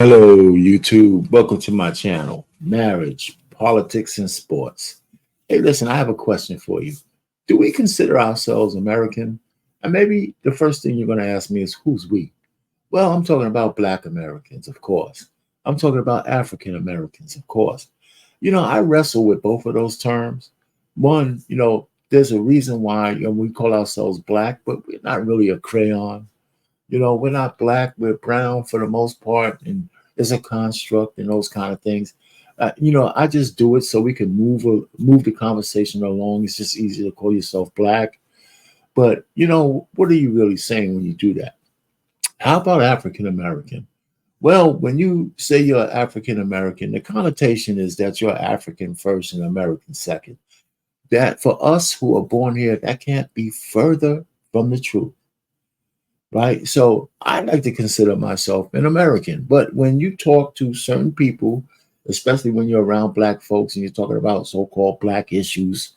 Hello, YouTube. Welcome to my channel, Marriage, Politics, and Sports. Hey, listen, I have a question for you. Do we consider ourselves American? And maybe the first thing you're going to ask me is, who's we? Well, I'm talking about Black Americans, of course. I'm talking about African Americans, of course. I wrestle with both of those terms. One, there's a reason why we call ourselves Black, but we're not really a crayon. We're not Black, we're brown for the most part, and it's a construct and those kind of things. I just do it so we can move the conversation along. It's just easy to call yourself Black. But, what are you really saying when you do that? How about African American? Well, when you say you're African American, the connotation is that you're African first and American second. That for us who are born here, that can't be further from the truth, right? So I like to consider myself an American. But when you talk to certain people, especially when you're around Black folks and you're talking about so-called Black issues,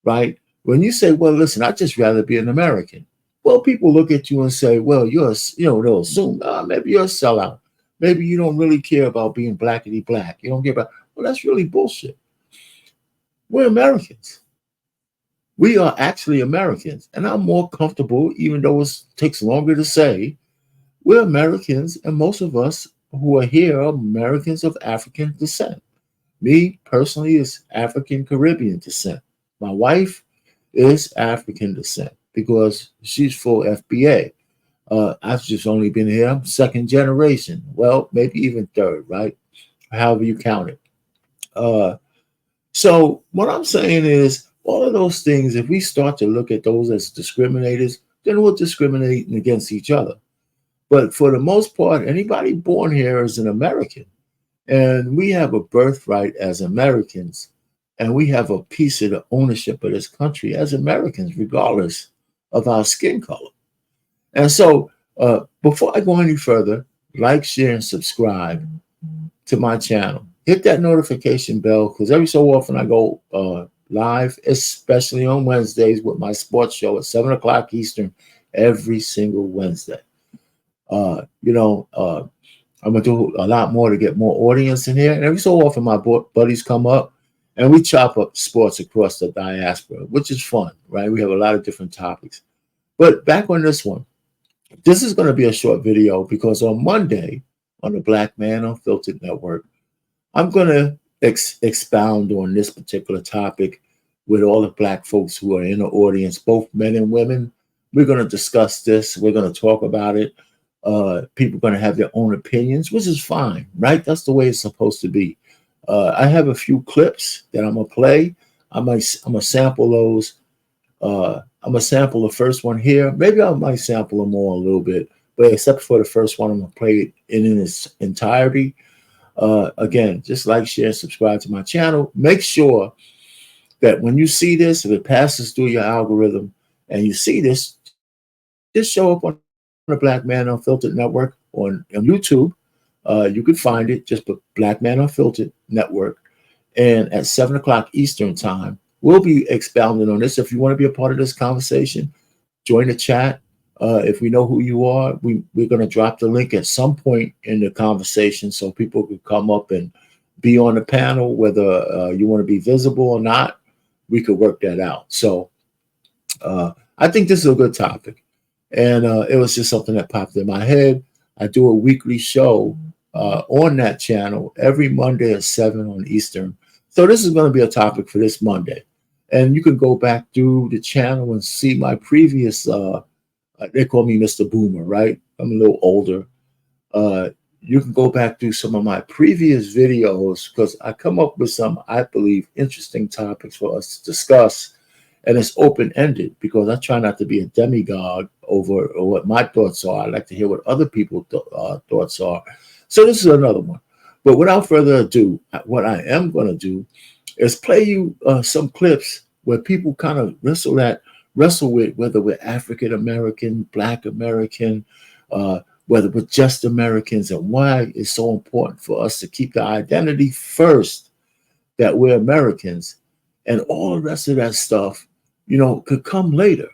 right? When you say, well, listen, I'd just rather be an American. Well, people look at you and say, well, they'll assume, maybe you're a sellout. Maybe you don't really care about being blackity black. You don't care about, well, that's really bullshit. We're Americans. We are actually Americans. And I'm more comfortable, even though it takes longer to say, we're Americans. And most of us who are here are Americans of African descent. Me personally is African Caribbean descent. My wife is African descent because she's full FBA. I've just only been here second generation. Well, maybe even third, right? However you count it. So what I'm saying is all of those things, if we start to look at those as discriminators, then we're discriminating against each other. But for the most part, anybody born here is an American. And we have a birthright as Americans. And we have a piece of the ownership of this country as Americans, regardless of our skin color. And so before I go any further, like, share, and subscribe to my channel. Hit that notification bell because every so often I go live, especially on Wednesdays with my sports show at 7 o'clock Eastern every single Wednesday. I'm going to do a lot more to get more audience in here. And every so often my buddies come up and we chop up sports across the diaspora, which is fun, right? We have a lot of different topics. But back on this one, this is going to be a short video because on Monday on the Black Man Unfiltered Network, I'm going to expound on this particular topic with all the Black folks who are in the audience, both men and women. We're going to discuss this. We're going to talk about it. People are going to have their own opinions, which is fine, right? That's the way it's supposed to be. I have a few clips that I'm going to play. I'm going to sample those. I'm going to sample the first one here. Maybe I might sample them all a little bit, but except for the first one, I'm going to play it in its entirety. Again, just like, share, and subscribe to my channel. Make sure that when you see this, if it passes through your algorithm and you see this, just show up on the Black Man Unfiltered Network on YouTube. You can find it. Just put Black Man Unfiltered Network. And at 7 o'clock Eastern time, we'll be expounding on this. If you want to be a part of this conversation, join the chat. If we know who you are, we're going to drop the link at some point in the conversation so people can come up and be on the panel, whether you want to be visible or not. We could work that out. So I think this is a good topic. And it was just something that popped in my head. I do a weekly show on that channel every Monday at 7 on Eastern. So this is going to be a topic for this Monday. And you can go back through the channel and see my previous, they call me Mr. Boomer, right? I'm a little older. You can go back through some of my previous videos because I come up with some, I believe, interesting topics for us to discuss. And it's open-ended because I try not to be a demagogue over what my thoughts are. I like to hear what other people's thoughts are. So this is another one. But without further ado, what I am going to do is play you some clips where people kind of wrestle with whether we're African American, Black American, whether we're just Americans, and why it's so important for us to keep the identity first that we're Americans, and all the rest of that stuff, could come later.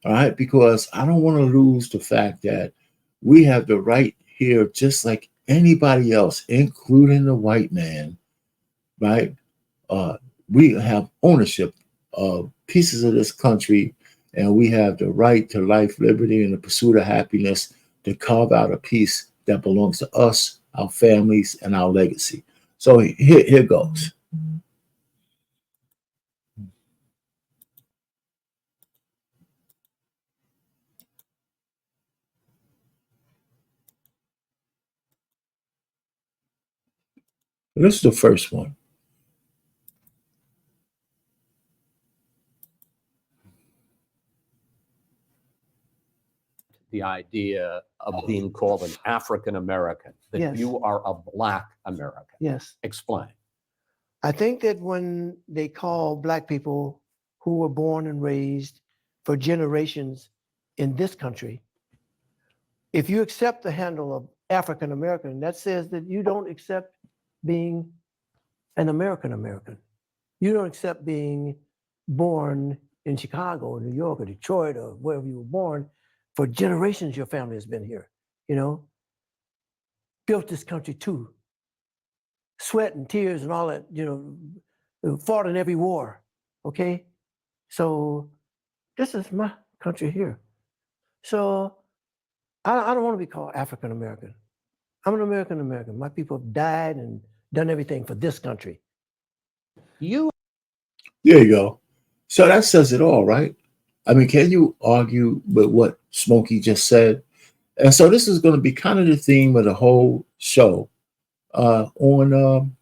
All right, because I don't want to lose the fact that we have the right here, just like anybody else, including the white man, right? Uh, we have ownership of pieces of this country, and we have the right to life, liberty, and the pursuit of happiness to carve out a piece that belongs to us, our families, and our legacy. So here goes. This is the first one. The idea of being called an African American, that Yes. you are a Black American. Yes. Explain. I think that when they call Black people who were born and raised for generations in this country, if you accept the handle of African American, that says that you don't accept being an American American. You don't accept being born in Chicago or New York or Detroit or wherever you were born. For generations, your family has been here, you know, built this country too. Sweat and tears and all that, you know, fought in every war, okay? So this is my country here. So I don't want to be called African American. I'm an American American. My people have died and done everything for this country. You There you go. So that says it all, right? I mean, can you argue with what Smokey just said? And so this is going to be kind of the theme of the whole show on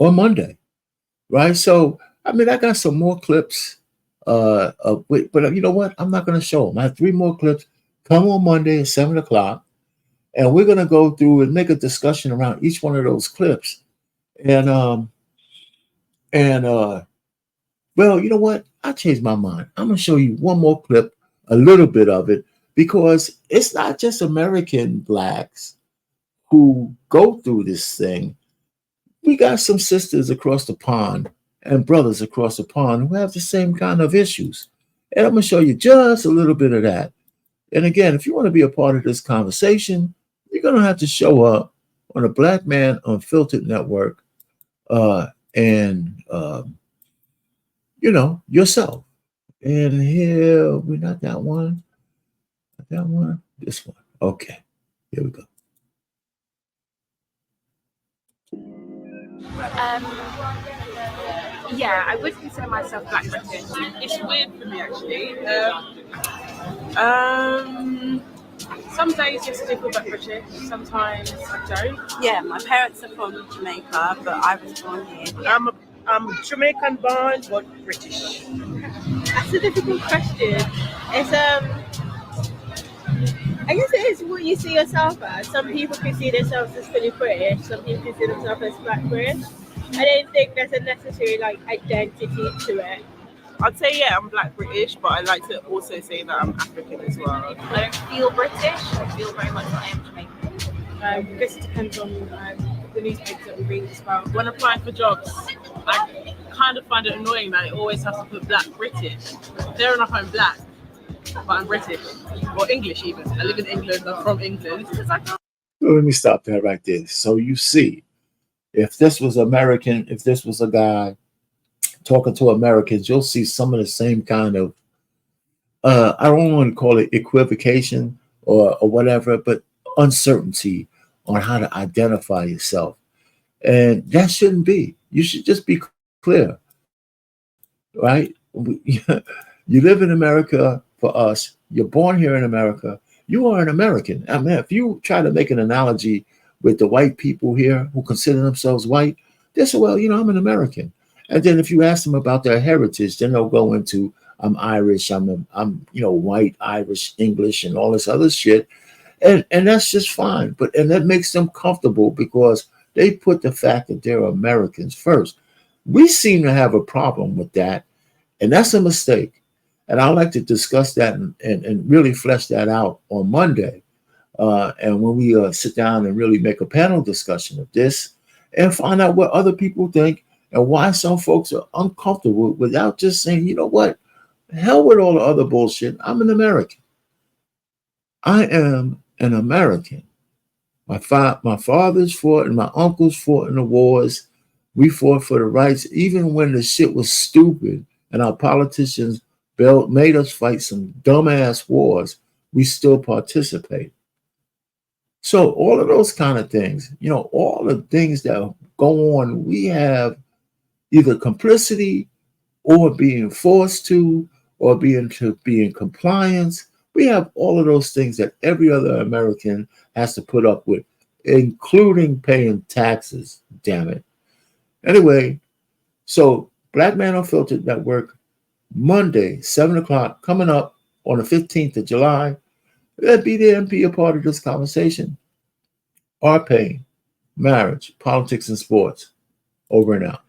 Monday, right? So I mean, I got some more clips, but you know what? I'm not going to show them. I have 3 more clips. Come on Monday at 7 o'clock, and we're going to go through and make a discussion around each one of those clips. And well, you know what? I changed my mind. I'm going to show you one more clip, a little bit of it, because it's not just American Blacks who go through this thing. We got some sisters across the pond and brothers across the pond who have the same kind of issues. And I'm going to show you just a little bit of that. And again, if you want to be a part of this conversation, you're going to have to show up on the Black Man Unfiltered Network and you know, yourself. And here, we're not that one. Not that one. This one. Okay. Here we go. Yeah, I would consider myself Black British. It's weird for me actually. Some days yes, I do feel Black British. Sometimes I don't. Yeah, my parents are from Jamaica, but I was born here. I'm Jamaican born but British. That's a difficult question. It's I guess it is what you see yourself as. Some people can see themselves as fully British. Some people can see themselves as Black British. I don't think there's a necessary identity to it. I'd say yeah, I'm Black British, but I like to also say that I'm African as well. I don't feel British. I feel very much like I am Jamaican. I guess it depends on the newspapers that we read as well. When applying for jobs, I kind of find it annoying that it always has to put Black British. Fair enough, I'm Black, but I'm British or English even. I live in England. I'm from England. Let me stop that right there. So you see, if this was American, if this was a guy talking to Americans, you'll see some of the same kind of, I don't want to call it equivocation or whatever, but uncertainty on how to identify yourself. And that shouldn't be. You should just be clear, right? You live in America for us. You're born here in America. You are an American. I mean, if you try to make an analogy with the white people here who consider themselves white, they say, well, you know, I'm an American. And then if you ask them about their heritage, then they'll go into, I'm Irish, I'm you know, white, Irish, English, and all this other shit. And that's just fine. And that makes them comfortable because they put the fact that they're Americans first. We seem to have a problem with that. And that's a mistake. And I'd like to discuss that and really flesh that out on Monday. And when we sit down and really make a panel discussion of this and find out what other people think and why some folks are uncomfortable without just saying, you know what, hell with all the other bullshit. I'm an American. I am an American. My fathers fought and my uncles fought in the wars. We fought for the rights, even when the shit was stupid and our politicians made us fight some dumbass wars. We still participate. So all of those kind of things, you know, all the things that go on, we have either complicity or being forced to, or be in compliance. We have all of those things that every other American has to put up with, including paying taxes, damn it. Anyway, so Black Man Unfiltered Network, Monday, 7 o'clock, coming up on the 15th of July. Be there and be a part of this conversation. Our pain, marriage, politics, and sports. Over and out.